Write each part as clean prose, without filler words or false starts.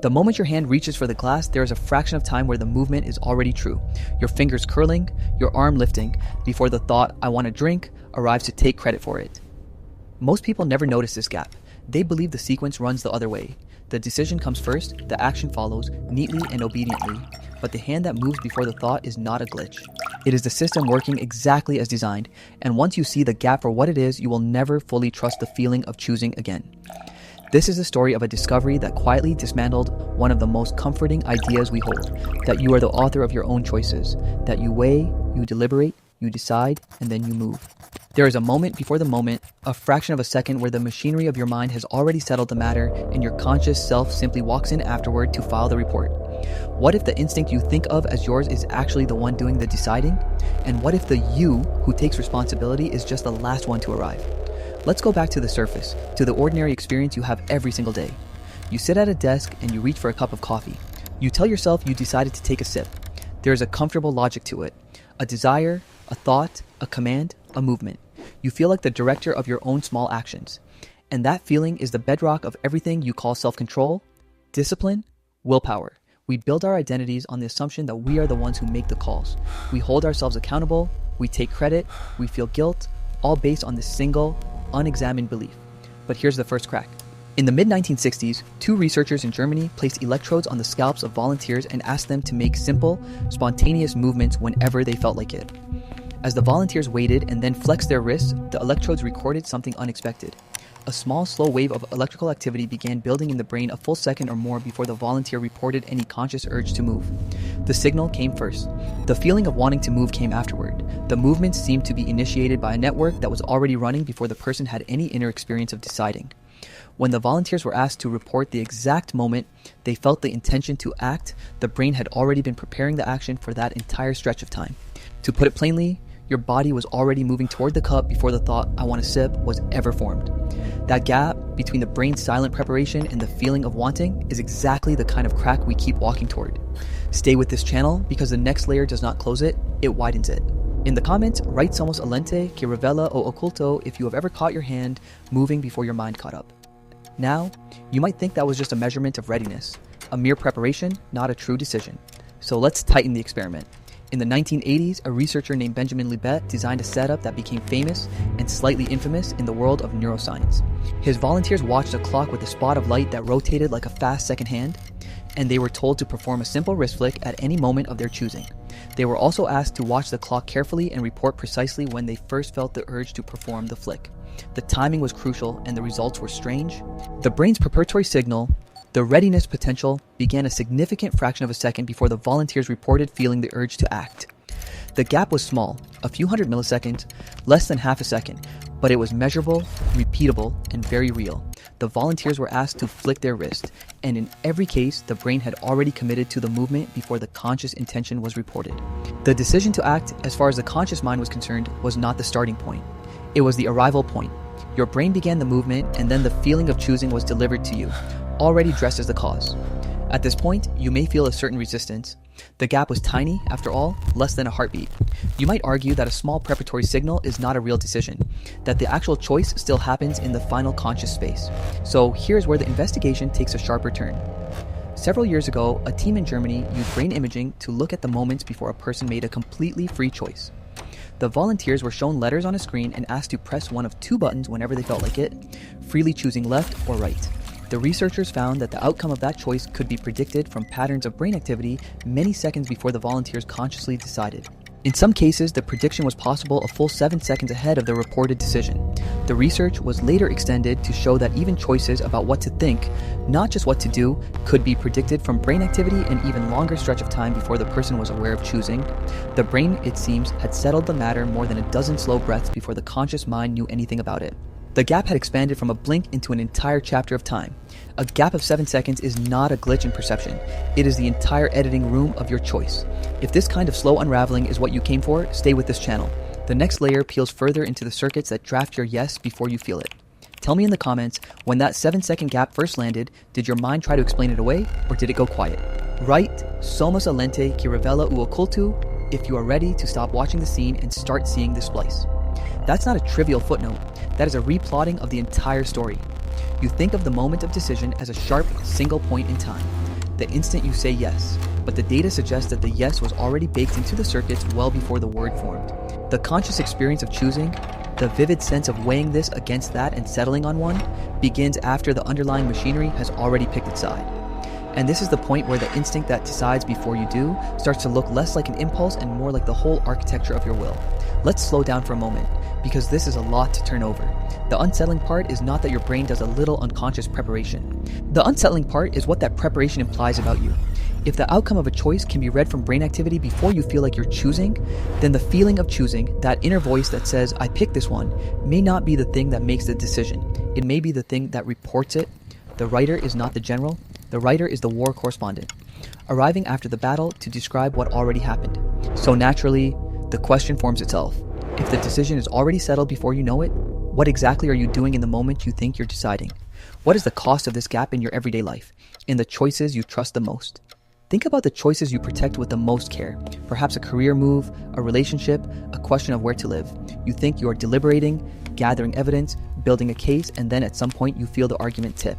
The moment your hand reaches for the glass, there is a fraction of time where the movement is already true. Your fingers curling, your arm lifting, before the thought, "I want a drink," arrives to take credit for it. Most people never notice this gap. They believe the sequence runs the other way. The decision comes first, the action follows, neatly and obediently. But the hand that moves before the thought is not a glitch. It is the system working exactly as designed, and once you see the gap for what it is, you will never fully trust the feeling of choosing again. This is the story of a discovery that quietly dismantled one of the most comforting ideas we hold, that you are the author of your own choices, that you weigh, you deliberate, you decide, and then you move. There is a moment before the moment, a fraction of a second where the machinery of your mind has already settled the matter and your conscious self simply walks in afterward to file the report. What if the instinct you think of as yours is actually the one doing the deciding? And what if the you who takes responsibility is just the last one to arrive? Let's go back to the surface, to the ordinary experience you have every single day. You sit at a desk and you reach for a cup of coffee. You tell yourself you decided to take a sip. There is a comfortable logic to it. A desire, a thought, a command, a movement. You feel like the director of your own small actions. And that feeling is the bedrock of everything you call self-control, discipline, willpower. We build our identities on the assumption that we are the ones who make the calls. We hold ourselves accountable, we take credit, we feel guilt, all based on this single, unexamined belief. But here's the first crack. In the mid-1960s, two researchers in Germany placed electrodes on the scalps of volunteers and asked them to make simple, spontaneous movements whenever they felt like it. As the volunteers waited and then flexed their wrists, the electrodes recorded something unexpected. A small, slow wave of electrical activity began building in the brain a full second or more before the volunteer reported any conscious urge to move. The signal came first. The feeling of wanting to move came afterward. The movement seemed to be initiated by a network that was already running before the person had any inner experience of deciding. When the volunteers were asked to report the exact moment they felt the intention to act, the brain had already been preparing the action for that entire stretch of time. To put it plainly, your body was already moving toward the cup before the thought, "I want a sip," was ever formed. That gap between the brain's silent preparation and the feeling of wanting is exactly the kind of crack we keep walking toward. Stay with this channel because the next layer does not close it, it widens it. In the comments, write "Somos alente que revela o oculto" if you have ever caught your hand moving before your mind caught up. Now, you might think that was just a measurement of readiness, a mere preparation, not a true decision. So let's tighten the experiment. In the 1980s, a researcher named Benjamin Libet designed a setup that became famous and slightly infamous in the world of neuroscience. His volunteers watched a clock with a spot of light that rotated like a fast second hand, and they were told to perform a simple wrist flick at any moment of their choosing. They were also asked to watch the clock carefully and report precisely when they first felt the urge to perform the flick. The timing was crucial and the results were strange. The brain's preparatory signal, the readiness potential, began a significant fraction of a second before the volunteers reported feeling the urge to act. The gap was small, a few hundred milliseconds, less than half a second, but it was measurable, repeatable, and very real. The volunteers were asked to flick their wrist, and in every case, the brain had already committed to the movement before the conscious intention was reported. The decision to act, as far as the conscious mind was concerned, was not the starting point. It was the arrival point. Your brain began the movement, and then the feeling of choosing was delivered to you, already dressed as the cause. At this point, you may feel a certain resistance. The gap was tiny, after all, less than a heartbeat. You might argue that a small preparatory signal is not a real decision, that the actual choice still happens in the final conscious space. So here's where the investigation takes a sharper turn. Several years ago, a team in Germany used brain imaging to look at the moments before a person made a completely free choice. The volunteers were shown letters on a screen and asked to press one of two buttons whenever they felt like it, freely choosing left or right. The researchers found that the outcome of that choice could be predicted from patterns of brain activity many seconds before the volunteers consciously decided. In some cases, the prediction was possible a full 7 seconds ahead of the reported decision. The research was later extended to show that even choices about what to think, not just what to do, could be predicted from brain activity an even longer stretch of time before the person was aware of choosing. The brain, it seems, had settled the matter more than a dozen slow breaths before the conscious mind knew anything about it. The gap had expanded from a blink into an entire chapter of time. A gap of 7 seconds is not a glitch in perception. It is the entire editing room of your choice. If this kind of slow unraveling is what you came for, stay with this channel. The next layer peels further into the circuits that draft your yes before you feel it. Tell me in the comments, when that 7-second gap first landed, did your mind try to explain it away, or did it go quiet? Write "Somos alente que revela o oculto" if you are ready to stop watching the scene and start seeing the splice. That's not a trivial footnote. That is a replotting of the entire story. You think of the moment of decision as a sharp, single point in time. the instant you say yes, but the data suggests that the yes was already baked into the circuits well before the word formed. The conscious experience of choosing, the vivid sense of weighing this against that and settling on one, begins after the underlying machinery has already picked its side. And this is the point where the instinct that decides before you do starts to look less like an impulse and more like the whole architecture of your will. Let's slow down for a moment, because this is a lot to turn over. The unsettling part is not that your brain does a little unconscious preparation. The unsettling part is what that preparation implies about you. If the outcome of a choice can be read from brain activity before you feel like you're choosing, then the feeling of choosing, that inner voice that says, I picked this one, may not be the thing that makes the decision. It may be the thing that reports it. The writer is not the general. The writer is the war correspondent, arriving after the battle to describe what already happened. So naturally, the question forms itself. If the decision is already settled before you know it, what exactly are you doing in the moment you think you're deciding? What is the cost of this gap in your everyday life, in the choices you trust the most? Think about the choices you protect with the most care. Perhaps a career move, a relationship, a question of where to live. You think you are deliberating, gathering evidence, building a case, and then at some point you feel the argument tip.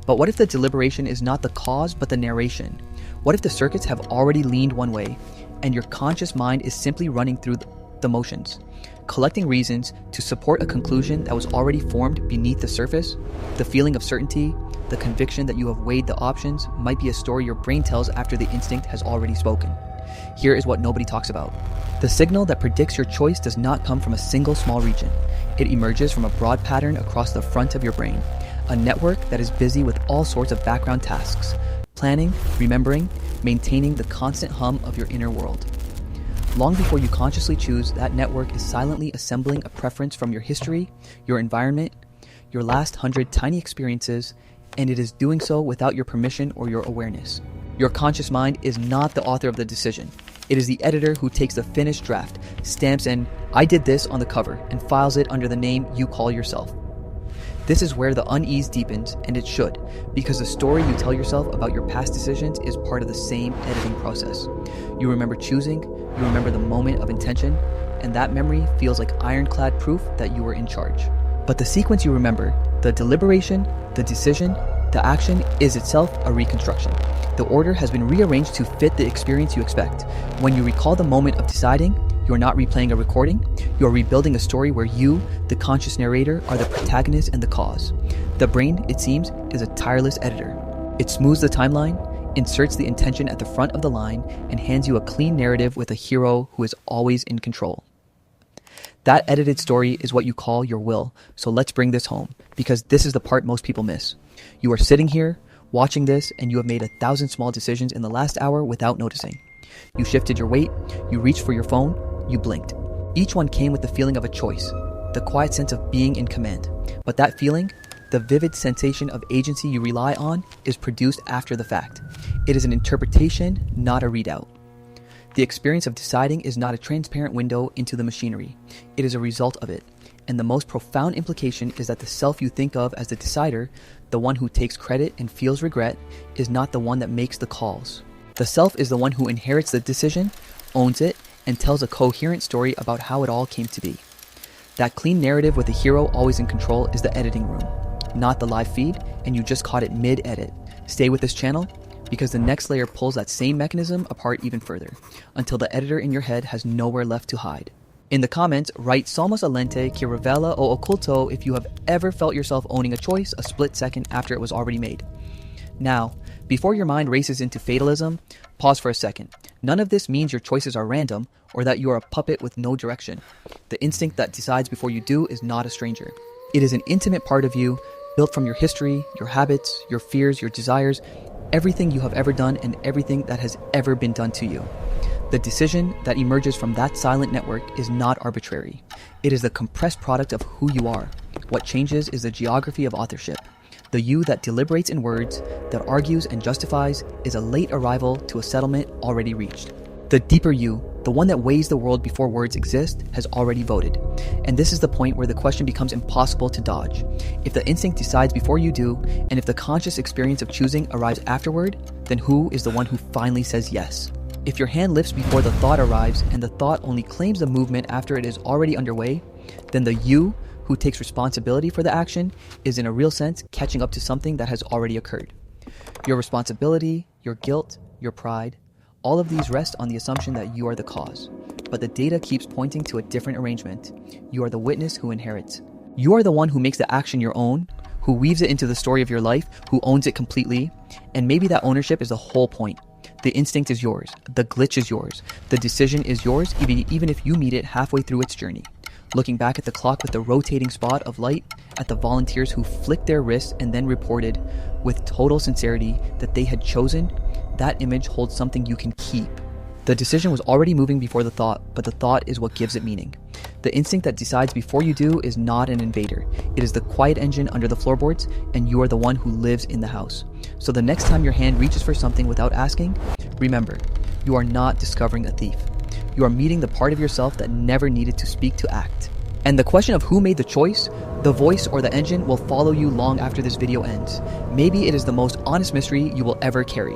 But what if the deliberation is not the cause but the narration? What if the circuits have already leaned one way and your conscious mind is simply running through the motions, collecting reasons to support a conclusion that was already formed beneath the surface? The feeling of certainty, the conviction that you have weighed the options, might be a story your brain tells after the instinct has already spoken. Here is what nobody talks about. The signal that predicts your choice does not come from a single small region. It emerges from a broad pattern across the front of your brain. A network that is busy with all sorts of background tasks, planning, remembering, maintaining the constant hum of your inner world. Long before you consciously choose, that network is silently assembling a preference from your history, your environment, your last 100 tiny experiences, and it is doing so without your permission or your awareness. Your conscious mind is not the author of the decision. It is the editor who takes the finished draft, stamps in, I did this on the cover, and files it under the name you call yourself. This is where the unease deepens, and it should, because the story you tell yourself about your past decisions is part of the same editing process. You remember choosing, you remember the moment of intention, and that memory feels like ironclad proof that you were in charge. But the sequence you remember, the deliberation, the decision, the action, is itself a reconstruction. The order has been rearranged to fit the experience you expect. When you recall the moment of deciding, you're not replaying a recording, you're rebuilding a story where you, the conscious narrator, are the protagonist and the cause. The brain, it seems, is a tireless editor. It smooths the timeline, inserts the intention at the front of the line, and hands you a clean narrative with a hero who is always in control. That edited story is what you call your will, so let's bring this home, because this is the part most people miss. You are sitting here, watching this, and you have made 1,000 small decisions in the last hour without noticing. You shifted your weight, you reached for your phone, you blinked. Each one came with the feeling of a choice, the quiet sense of being in command. But that feeling, the vivid sensation of agency you rely on, is produced after the fact. It is an interpretation, not a readout. The experience of deciding is not a transparent window into the machinery. It is a result of it. And the most profound implication is that the self you think of as the decider, the one who takes credit and feels regret, is not the one that makes the calls. The self is the one who inherits the decision, owns it, and tells a coherent story about how it all came to be. That clean narrative with the hero always in control is the editing room, not the live feed, and you just caught it mid-edit. Stay with this channel, because the next layer pulls that same mechanism apart even further, until the editor in your head has nowhere left to hide. In the comments, write Somos alente que revela o oculto if you have ever felt yourself owning a choice a split second after it was already made. Now, before your mind races into fatalism, pause for a second. None of this means your choices are random or that you are a puppet with no direction. The instinct that decides before you do is not a stranger. It is an intimate part of you, built from your history, your habits, your fears, your desires, everything you have ever done and everything that has ever been done to you. The decision that emerges from that silent network is not arbitrary. It is the compressed product of who you are. What changes is the geography of authorship. The you that deliberates in words, that argues and justifies, is a late arrival to a settlement already reached. The deeper you, the one that weighs the world before words exist, has already voted. And this is the point where the question becomes impossible to dodge. If the instinct decides before you do, and if the conscious experience of choosing arrives afterward, then who is the one who finally says yes? If your hand lifts before the thought arrives, and the thought only claims the movement after it is already underway, then the you, who takes responsibility for the action, is in a real sense catching up to something that has already occurred. Your responsibility, your guilt, your pride. All of these rest on the assumption that you are the cause. But the data keeps pointing to a different arrangement. You are the witness who inherits. You are the one who makes the action your own, who weaves it into the story of your life, who owns it completely. And maybe that ownership is the whole point. The instinct is yours. The glitch is yours. The decision is yours, even if you meet it halfway through its journey. Looking back at the clock with the rotating spot of light, at the volunteers who flicked their wrists and then reported with total sincerity that they had chosen, that image holds something you can keep. The decision was already moving before the thought, but the thought is what gives it meaning. The instinct that decides before you do is not an invader. It is the quiet engine under the floorboards, and you are the one who lives in the house. So the next time your hand reaches for something without asking, remember, you are not discovering a thief. You are meeting the part of yourself that never needed to speak to act. And the question of who made the choice, the voice or the engine, will follow you long after this video ends. Maybe it is the most honest mystery you will ever carry.